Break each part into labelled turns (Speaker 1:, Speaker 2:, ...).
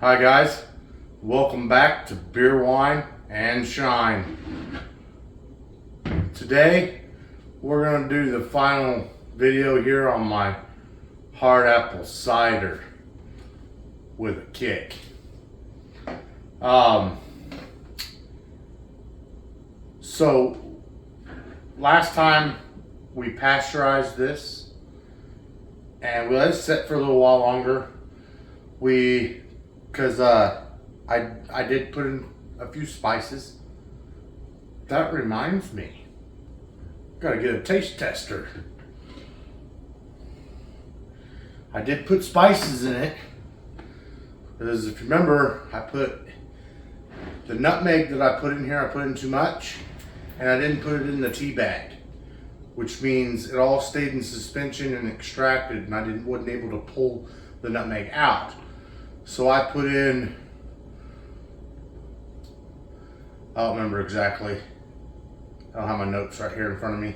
Speaker 1: Hi guys, welcome back to Beer, Wine, and Shine. Today we're going to do the final video here on my hard apple cider with a kick. So last time we pasteurized this and we let it sit for a little while longer. Because I did put in a few spices. That reminds me, gotta get a taste tester. I did put spices in it, because if you remember, I put the nutmeg that I put in here, I put in too much, and I didn't put it in the tea bag, which means it all stayed in suspension and extracted, and I wasn't able to pull the nutmeg out. So I put in, I don't remember exactly. I don't have my notes right here in front of me.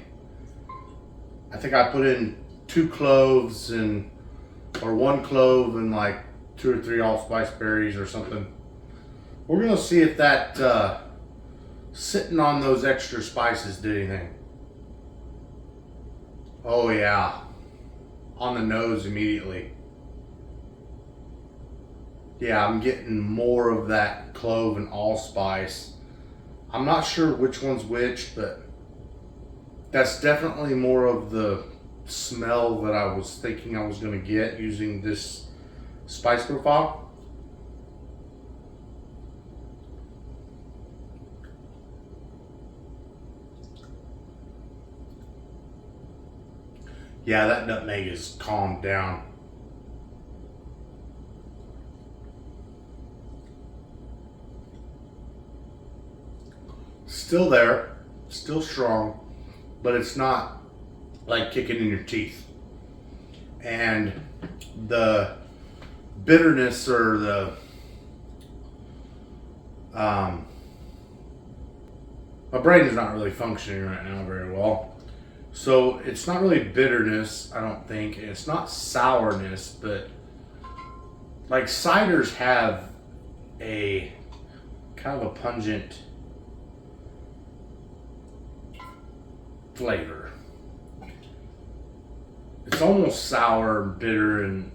Speaker 1: I think I put in 2 cloves or 1 clove and like 2 or 3 allspice berries or something. We're gonna see if that sitting on those extra spices did anything. Oh yeah, on the nose immediately. Yeah, I'm getting more of that clove and allspice. I'm not sure which one's which, but that's definitely more of the smell that I was thinking I was going to get using this spice profile. Yeah, that nutmeg is calmed down. Still there, still strong, but it's not like kicking in your teeth. And the bitterness or the my brain is not really functioning right now very well. So it's not really bitterness, I don't think, and it's not sourness, but like ciders have a kind of a pungent flavor. It's almost sour and bitter, and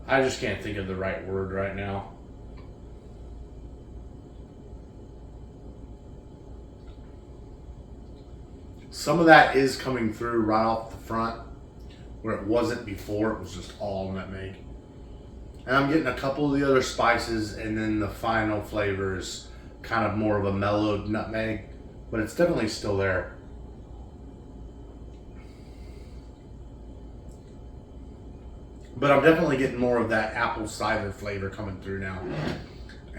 Speaker 1: I just can't think of the right word right now. Some of that is coming through right off the front where it wasn't before. It was just all nutmeg. And I'm getting a couple of the other spices, and then the final flavor is kind of more of a mellowed nutmeg, but it's definitely still there. But I'm definitely getting more of that apple cider flavor coming through now.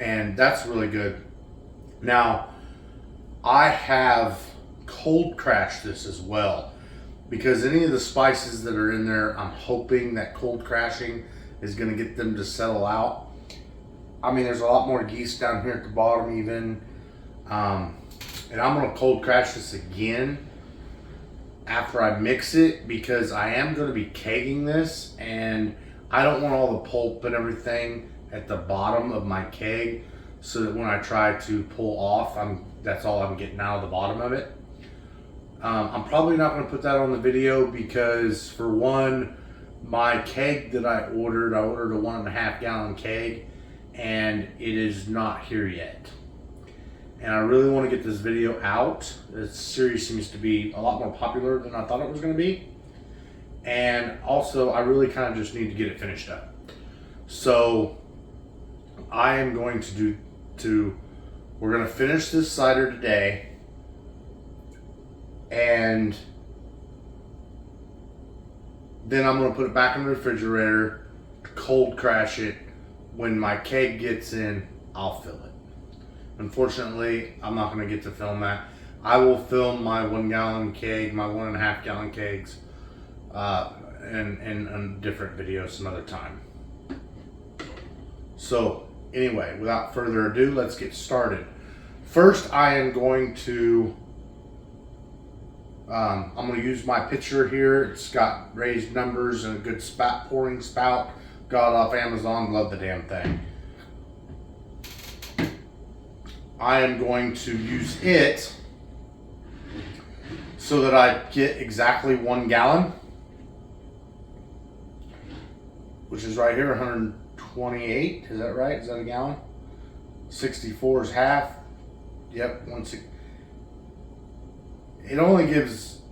Speaker 1: And that's really good. Now, I have cold crashed this as well, because any of the spices that are in there, I'm hoping that cold crashing is going to get them to settle out. I mean, there's a lot more yeast down here at the bottom even. And I'm going to cold crash this again after I mix it, because I am going to be kegging this, and I don't want all the pulp and everything at the bottom of my keg, so that when I try to pull off, that's all I'm getting out of the bottom of it. I'm probably not going to put that on the video, because for one, my keg that I ordered a 1.5 gallon keg, and it is not here yet. And I really want to get this video out. This series seems to be a lot more popular than I thought it was going to be. And also, I really kind of just need to get it finished up. So, I am going we're going to finish this cider today. And then I'm going to put it back in the refrigerator, cold crash it. When my keg gets in, I'll fill it. Unfortunately, I'm not going to get to film that. I will film my 1 gallon keg, my 1.5 gallon kegs, in a different video some other time. So anyway, without further ado, let's get started. First, I am going to I'm going to use my pitcher here. It's got raised numbers and a good pouring spout. Got it off Amazon. Love the damn thing. I am going to use it so that I get exactly 1 gallon, which is right here, 128. Is that right? Is that a gallon? 64 is half. Yep, 160.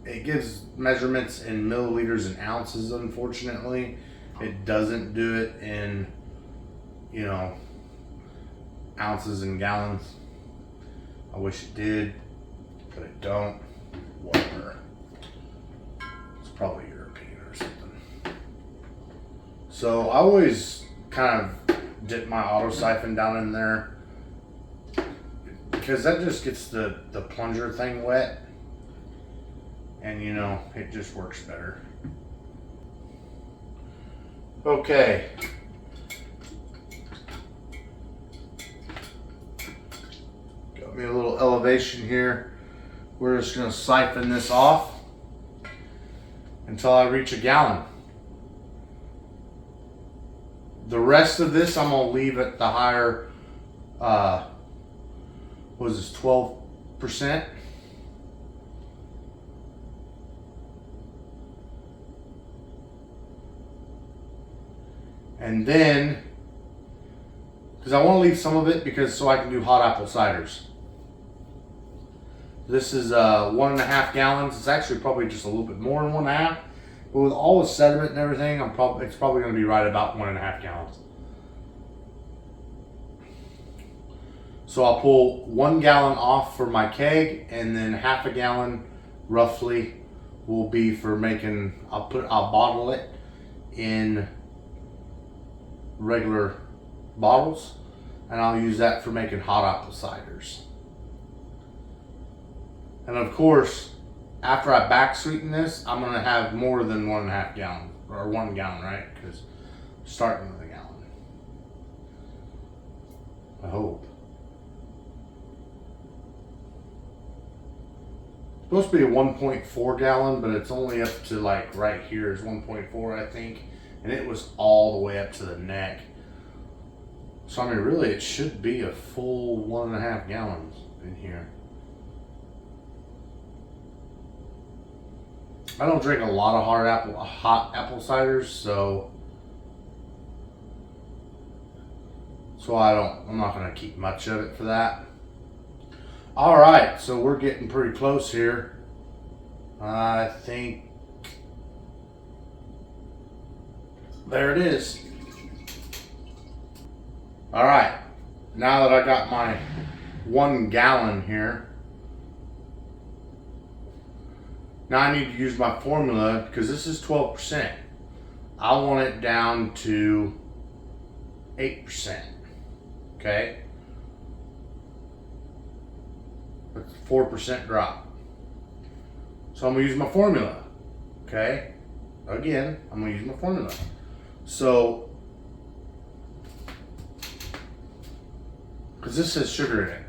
Speaker 1: It gives measurements in milliliters and ounces. Unfortunately, it doesn't do it in, you know, ounces and gallons. I wish it did, but it don't. Whatever. It's probably European or something. So I always kind of dip my auto siphon down in there because that just gets the plunger thing wet, and you know, it just works better. Okay. Got me a little elevation here. We're just going to siphon this off until I reach a gallon. The rest of this I'm going to leave at the higher, what is this, 12%? And then, because I want to leave some of it so I can do hot apple ciders. This is 1.5 gallons. It's actually probably just a little bit more than 1.5. But with all the sediment and everything, it's probably going to be right about 1.5 gallons. So I'll pull 1 gallon off for my keg, and then half a gallon roughly will be for making, I'll bottle it in regular bottles, and I'll use that for making hot apple ciders. And of course, after I back sweeten this, I'm going to have more than 1.5 gallon, or 1 gallon, right? Because I'm starting with a gallon. I hope. It's supposed to be a 1.4 gallon, but it's only up to like right here is 1.4, I think. And it was all the way up to the neck. So I mean, really, it should be a full 1.5 gallons in here. I don't drink a lot of hot apple ciders, so I'm not going to keep much of it for that. All right, so we're getting pretty close here. I think there it is. All right, now that I got my 1 gallon here, now I need to use my formula because this is 12%. I want it down to 8%. Okay? That's a 4% drop. So I'm going to use my formula. Okay? Again, I'm going to use my formula. So, because this has sugar in it,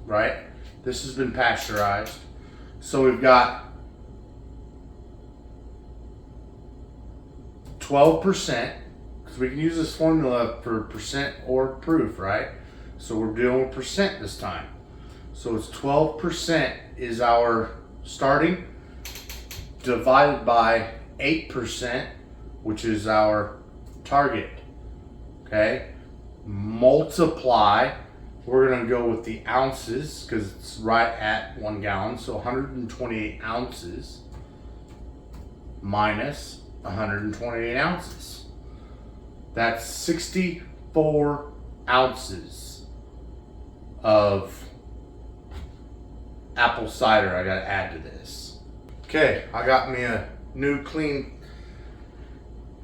Speaker 1: right? This has been pasteurized. So we've got 12%, because we can use this formula for percent or proof, right? So we're dealing with percent this time. So it's 12% is our starting, divided by 8%, which is our target. Okay? Multiply, we're going to go with the ounces because it's right at 1 gallon. So 128 ounces minus 128 ounces. That's 64 ounces of apple cider I got to add to this. Okay, I got me a new clean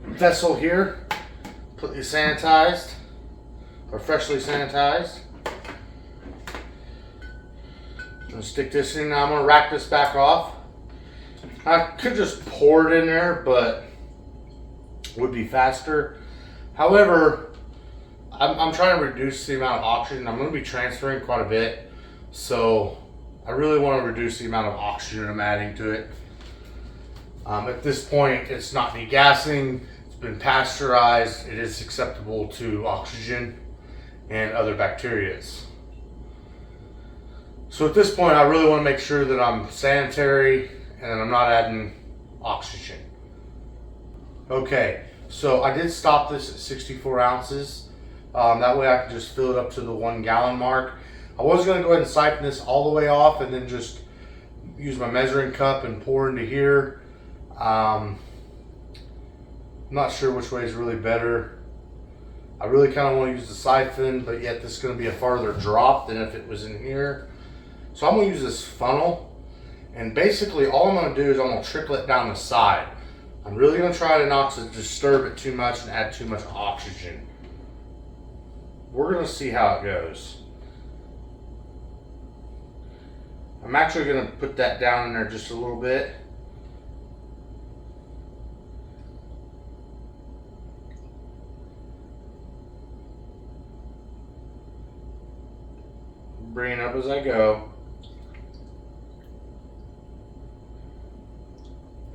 Speaker 1: vessel here, completely sanitized or freshly sanitized. I'm gonna stick this in. Now I'm gonna rack this back off. I could just pour it in there, but it would be faster. However, I'm trying to reduce the amount of oxygen. I'm going to be transferring quite a bit, so I really want to reduce the amount of oxygen I'm adding to it. At this point, it's not degassing. It's been pasteurized. It is acceptable to oxygen and other bacterias. So at this point, I really want to make sure that I'm sanitary and that I'm not adding oxygen. Okay, so I did stop this at 64 ounces. That way I can just fill it up to the 1 gallon mark. I was going to go ahead and siphon this all the way off and then just use my measuring cup and pour into here. I'm not sure which way is really better. I really kind of want to use the siphon, but yet this is going to be a farther drop than if it was in here. So I'm going to use this funnel, and basically all I'm going to do is I'm going to trickle it down the side. I'm really going to try to not to disturb it too much and add too much oxygen. We're going to see how it goes. I'm actually going to put that down in there just a little bit. Bring it up as I go.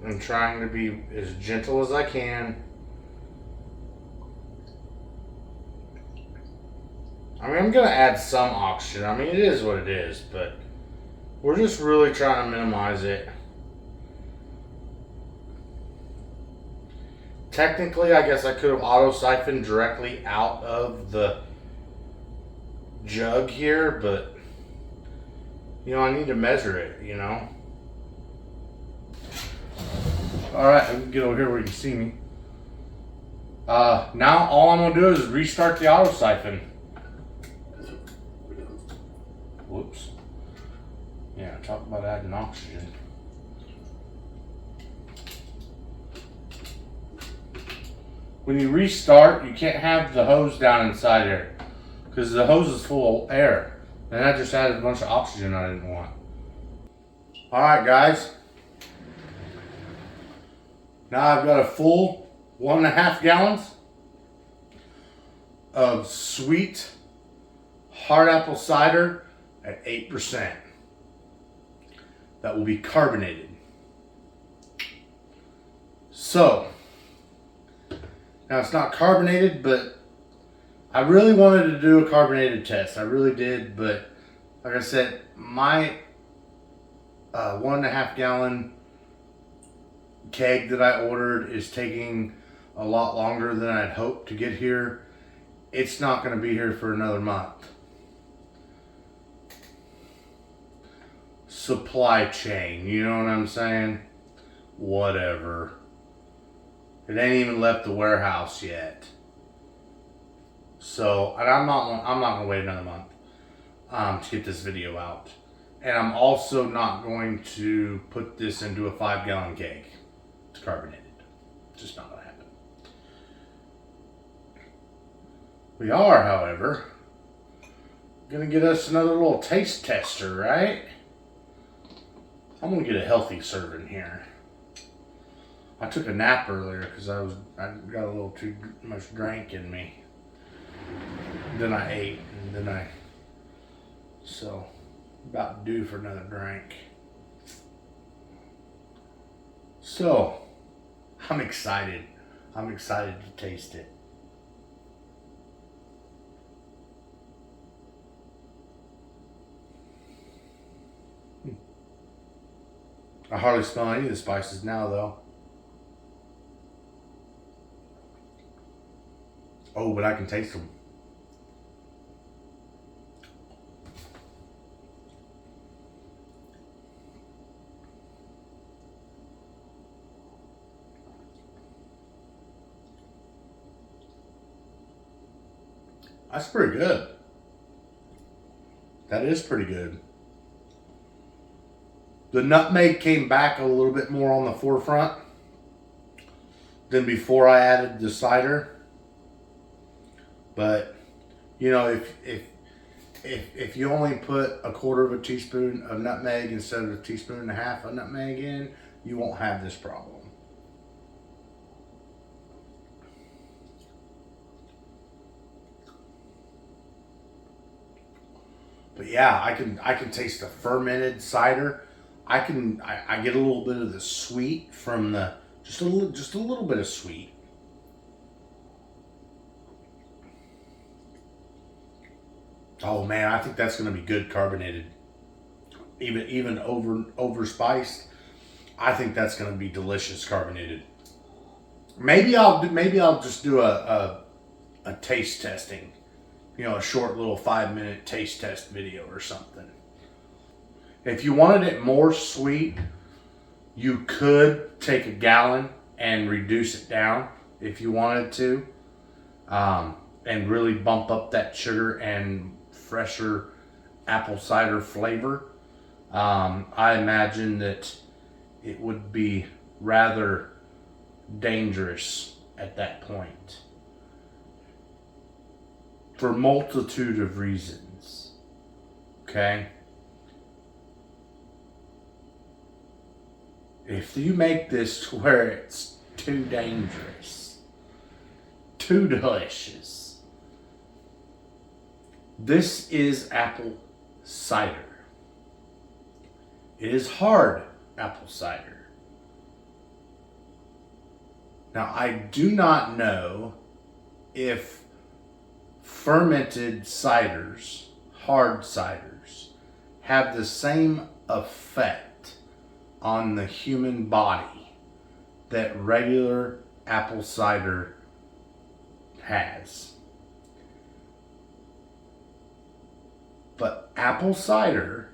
Speaker 1: I'm trying to be as gentle as I can. I mean, I'm going to add some oxygen. I mean, it is what it is, but we're just really trying to minimize it. Technically, I guess I could have auto-siphoned directly out of the jug here, but, you know, I need to measure it, you know. Alright, I can get over here where you can see me. Now all I'm going to do is restart the auto siphon. Whoops. Yeah, talk about adding oxygen. When you restart, you can't have the hose down inside there because the hose is full of air. And that just added a bunch of oxygen I didn't want. Alright guys. Now I've got a full 1.5 gallons of sweet hard apple cider at 8%. That will be carbonated. So, now it's not carbonated, but I really wanted to do a carbonated test. I really did, but like I said, my 1.5 gallon keg that I ordered is taking a lot longer than I'd hoped to get here. It's not going to be here for another month. Supply chain, you know what I'm saying? Whatever. It ain't even left the warehouse yet. So, and I'm not going to wait another month to get this video out. And I'm also not going to put this into a 5-gallon keg. It's carbonated. Just not going to happen. We are, however, going to get us another little taste tester, right? I'm going to get a healthy serving here. I took a nap earlier because I got a little too much drink in me. Then I ate, and then so about due for another drink. So, I'm excited. I'm excited to taste it. I hardly smell any of the spices now, though. Oh, but I can taste them. That's pretty good. That is pretty good. The nutmeg came back a little bit more on the forefront than before I added the cider. But, you know, if you only put 1/4 teaspoon of nutmeg instead of 1.5 teaspoons of nutmeg in, you won't have this problem. But yeah, I can taste the fermented cider. I get a little bit of the sweet from the just a little bit of sweet. Oh man, I think that's going to be good carbonated. even over spiced. I think that's going to be delicious carbonated. Maybe I'll just do a taste testing, a short little 5-minute taste test video or something. If you wanted it more sweet, you could take a gallon and reduce it down if you wanted to, and really bump up that sugar and fresher apple cider flavor. I imagine that it would be rather dangerous at that point for a multitude of reasons. Okay? If you make this to where it's too dangerous, too delicious, this is apple cider. It is hard apple cider. Now, I do not know if fermented ciders, hard ciders, have the same effect on the human body that regular apple cider has. But apple cider,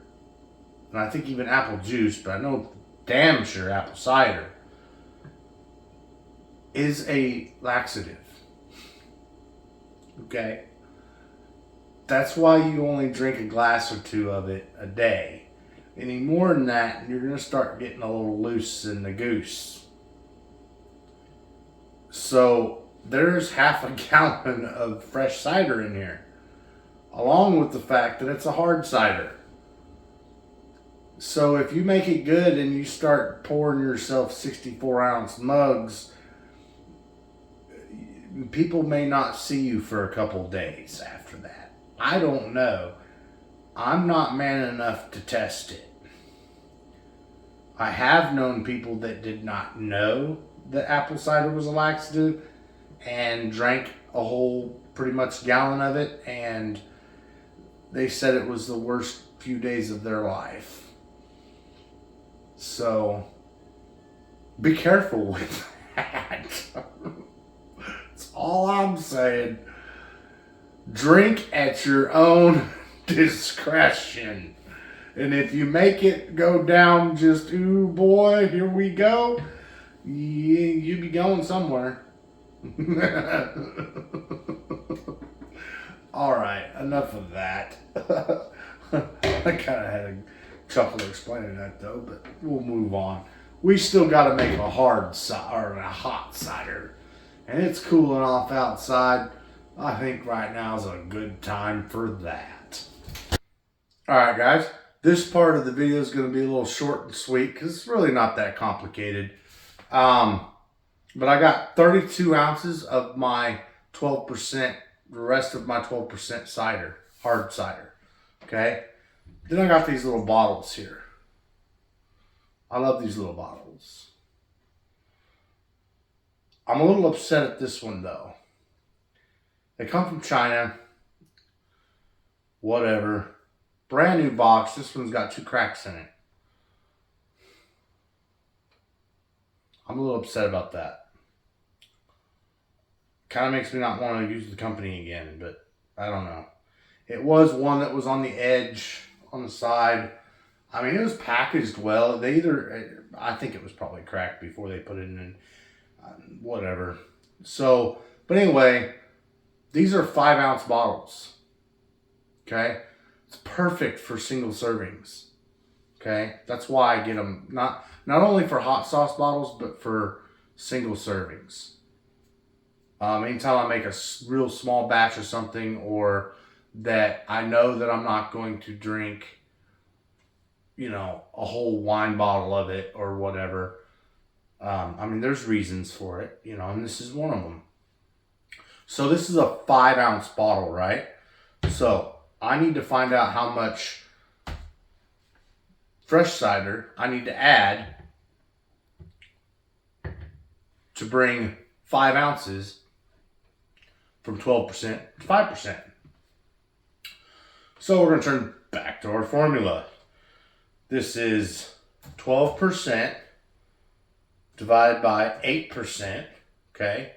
Speaker 1: and I think even apple juice, but I know damn sure apple cider, is a laxative. Okay? That's why you only drink a glass or two of it a day. Any more than that, you're going to start getting a little loose in the goose. So there's half a gallon of fresh cider in here, along with the fact that it's a hard cider. So if you make it good and you start pouring yourself 64-ounce mugs, people may not see you for a couple days after that. I don't know. I'm not man enough to test it. I have known people that did not know that apple cider was a laxative and drank a whole pretty much gallon of it, and they said it was the worst few days of their life. So be careful with that. That's all I'm saying. Drink at your own discretion. And if you make it go down just, ooh boy, here we go, you be going somewhere. Alright, enough of that. I kind of had a chuckle explaining that though, but we'll move on. We still got to make a hard cider or a hot cider. And it's cooling off outside. I think right now is a good time for that. Alright guys, this part of the video is going to be a little short and sweet because it's really not that complicated. But I got 32 ounces of my 12%, the rest of my 12% cider, hard cider. Okay? Then I got these little bottles here. I love these little bottles. I'm a little upset at this one though. They come from China. Whatever. Brand new box. This one's got 2 cracks in it. I'm a little upset about that. Kind of makes me not want to use the company again, but I don't know. It was one that was on the edge, on the side. I mean, it was packaged well. I think it was probably cracked before they put it in, whatever. So, but anyway, these are 5-ounce bottles. Okay? It's perfect for single servings. Okay? That's why I get them, not only for hot sauce bottles, but for single servings. Anytime I make a real small batch of something, or that I know that I'm not going to drink, a whole wine bottle of it or whatever. I mean, there's reasons for it, and this is one of them. So this is a 5-ounce bottle, right? So I need to find out how much fresh cider I need to add to bring 5 ounces from 12% to 5%. So we're going to turn back to our formula. This is 12% divided by 8%. Okay.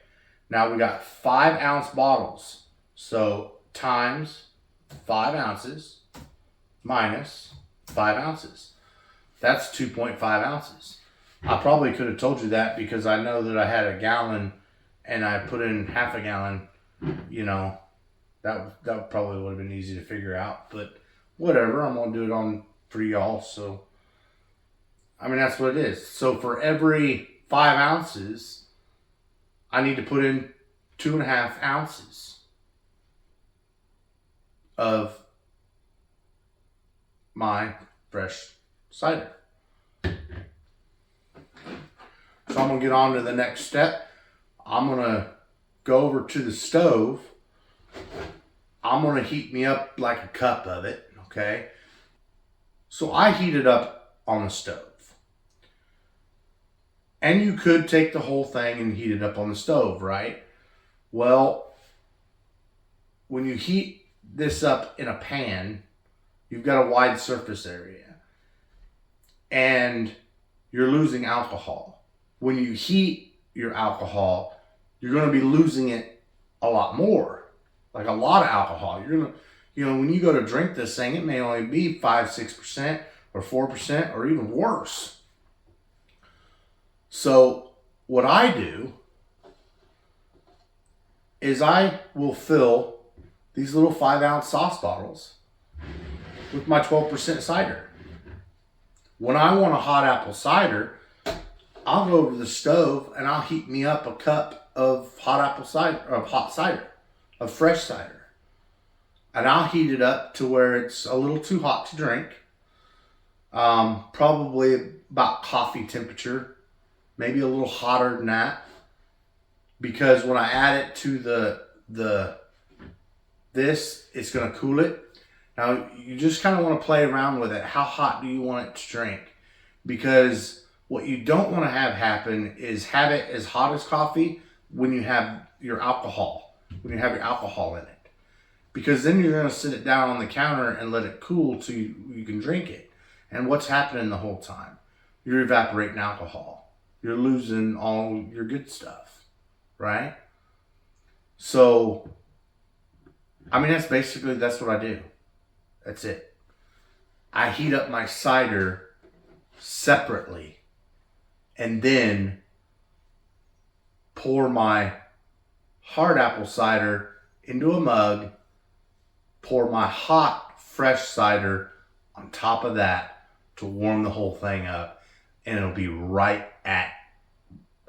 Speaker 1: Now we got 5-ounce bottles. So times 5 ounces minus 5 ounces. That's 2.5 ounces. I probably could have told you that because I know that I had a gallon and I put in half a gallon. You know, that probably would have been easy to figure out. But whatever, I'm going to do it on for y'all. So, I mean, that's what it is. So for every 5 ounces, I need to put in 2.5 ounces of my fresh cider. So I'm going to get on to the next step. I'm going to go over to the stove. I'm going to heat me up like a cup of it, okay? So I heat it up on the stove. And you could take the whole thing and heat it up on the stove, right? Well, when you heat this up in a pan, you've got a wide surface area. And you're losing alcohol. When you heat your alcohol, you're going to be losing it a lot more, like a lot of alcohol. You're going to, you know, when you go to drink this thing, it may only be 5-6% or 4% or even worse. So what I do is I will fill these little 5-ounce sauce bottles with my 12% cider. When I want a hot apple cider, I'll go over to the stove and I'll heat me up a cup of hot apple cider, of hot cider, of fresh cider. And I'll heat it up to where it's a little too hot to drink. Probably about coffee temperature, maybe a little hotter than that. Because when I add it to this, it's going to cool it. Now, you just kind of want to play around with it. How hot do you want it to drink? Because what you don't want to have happen is have it as hot as coffee when you have your alcohol, in it. Because then you're going to sit it down on the counter and let it cool till you can drink it. And what's happening the whole time? You're evaporating alcohol. You're losing all your good stuff, right? So, I mean, that's what I do. That's it. I heat up my cider separately and then pour my hard apple cider into a mug, pour my hot fresh cider on top of that to warm the whole thing up, and it'll be right at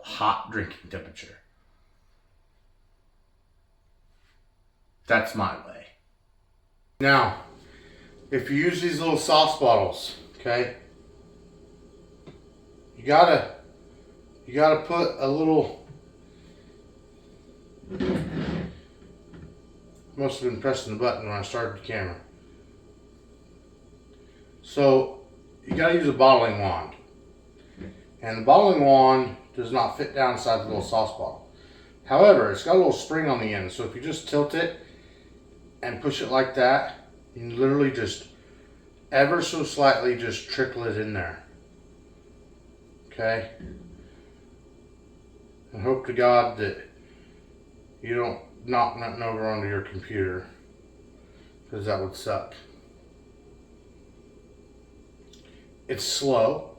Speaker 1: hot drinking temperature. That's my way. Now, if you use these little sauce bottles, okay, you gotta put a little. Must have been pressing the button when I started the camera. So you gotta use a bottling wand, and the bottling wand does not fit down inside the little sauce bottle. However, it's got a little spring on the end, so if you just tilt it and push it like that, you can literally just ever so slightly just trickle it in there. Okay? And hope to God that you don't knock nothing over onto your computer, because that would suck. It's slow.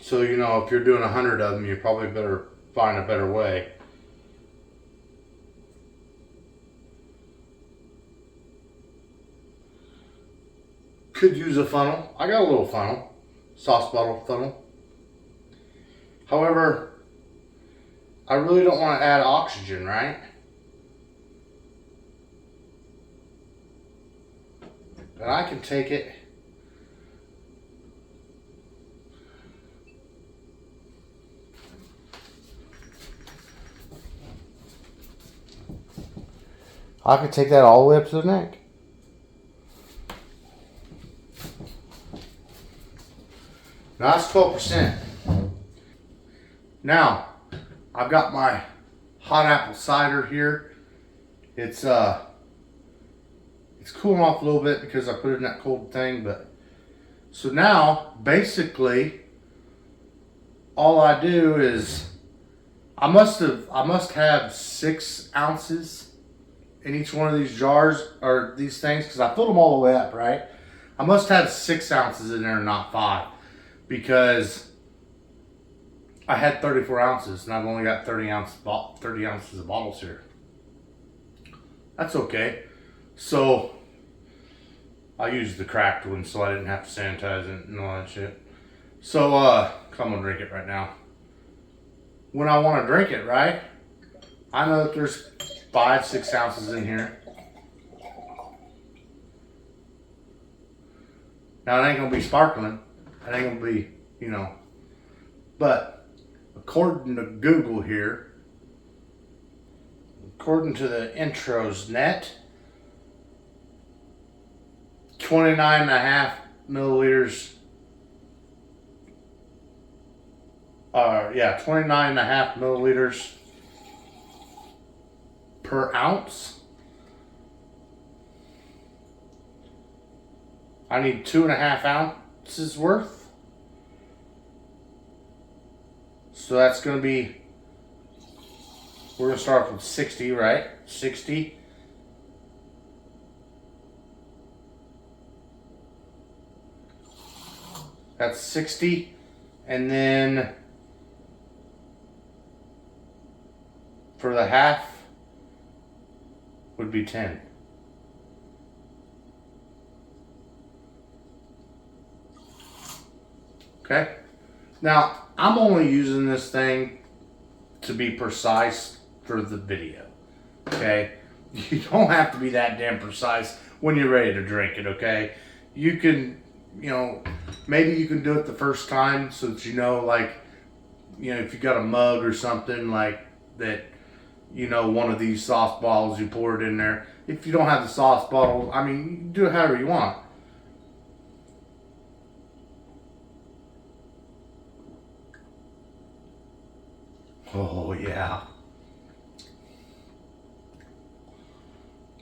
Speaker 1: So, you know, if you're doing 100 of them, you probably better find a better way. Could use a funnel. I got a little funnel, sauce bottle funnel. However, I really don't want to add oxygen, right? And I can take it that all the way up to the neck. Now that's 12%. Now, I've got my hot apple cider here. It's It's cooling off a little bit because I put it in that cold thing, but so now basically all I do is I must have 6 ounces in each one of these jars or these things because I filled them all the way up, right? I must have 6 ounces in there, not 5, because I had 34 ounces and I've only got 30 ounces of bottles here. That's okay. So I used the cracked one so I didn't have to sanitize it and all that shit. So I'm gonna drink it right now. When I want to drink it, right, I know that there's 5-6 ounces in here. Now it ain't gonna be sparkling. It ain't gonna be, but according to Google here, according to the intros net, 29.5 milliliters. 29.5 milliliters per ounce. I need 2.5 ounces worth. So that's going to be, we're going to start with 60, right? 60. That's 60. And then for the half would be 10. Okay. Now, I'm only using this thing to be precise for the video. Okay. You don't have to be that damn precise when you're ready to drink it, okay? You can, maybe you can do it the first time so that like, if you got a mug or something like that, one of these sauce bottles, you pour it in there. If you don't have the sauce bottle, I mean, you can do it however you want. Oh, yeah.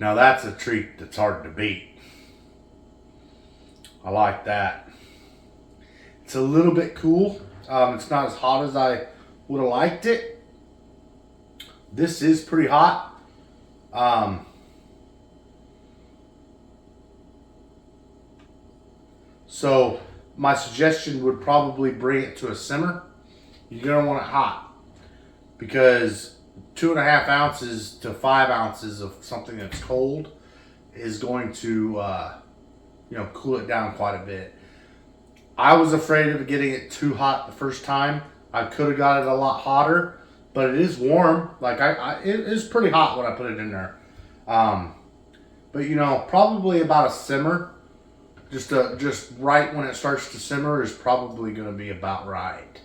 Speaker 1: Now that's a treat that's hard to beat. I like that. It's a little bit cool. It's not as hot as I would have liked it. This is pretty hot. So my suggestion would probably bring it to a simmer. You're going to want it hot because 2.5 ounces to 5 ounces of something that's cold is going to, cool it down quite a bit. I was afraid of getting it too hot the first time. I could have got it a lot hotter, but it is warm. Like it is pretty hot when I put it in there. But probably about a simmer, just right when it starts to simmer is probably going to be about right.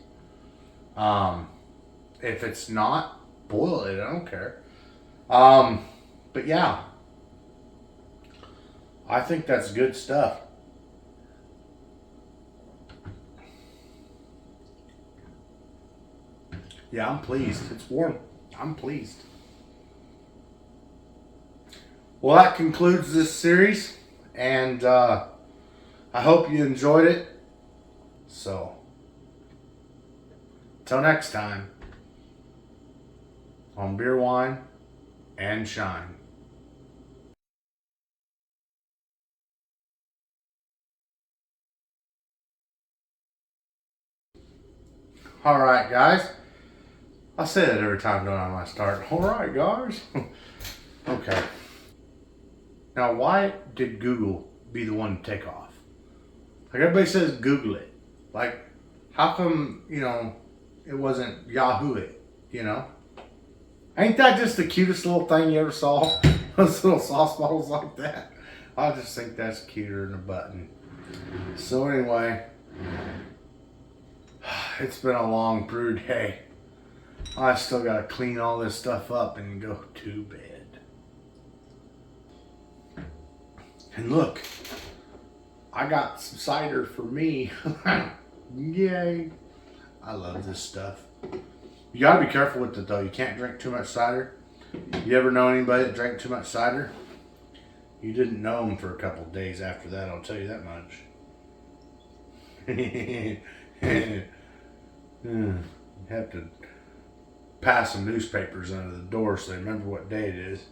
Speaker 1: If it's not, boil it. I don't care. But yeah, I think that's good stuff. Yeah, I'm pleased. It's warm. I'm pleased. Well, that concludes this series, and I hope you enjoyed it. So, till next time, on Beer, Wine, and Shine. All right, guys. I say that every time, don't I, when I start. All right, guys. Okay. Now, why did Google be the one to take off? Like, everybody says Google it. Like, how come, it wasn't Yahoo it, Ain't that just the cutest little thing you ever saw? Those little sauce bottles like that. I just think that's cuter than a button. So anyway, it's been a long brew day. I still gotta clean all this stuff up and go to bed. And look, I got some cider for me. Yay. I love this stuff. You gotta be careful with it though. You can't drink too much cider. You ever know anybody that drank too much cider? You didn't know him for a couple of days after that, I'll tell you that much. You have to pass some newspapers under the door so they remember what day it is.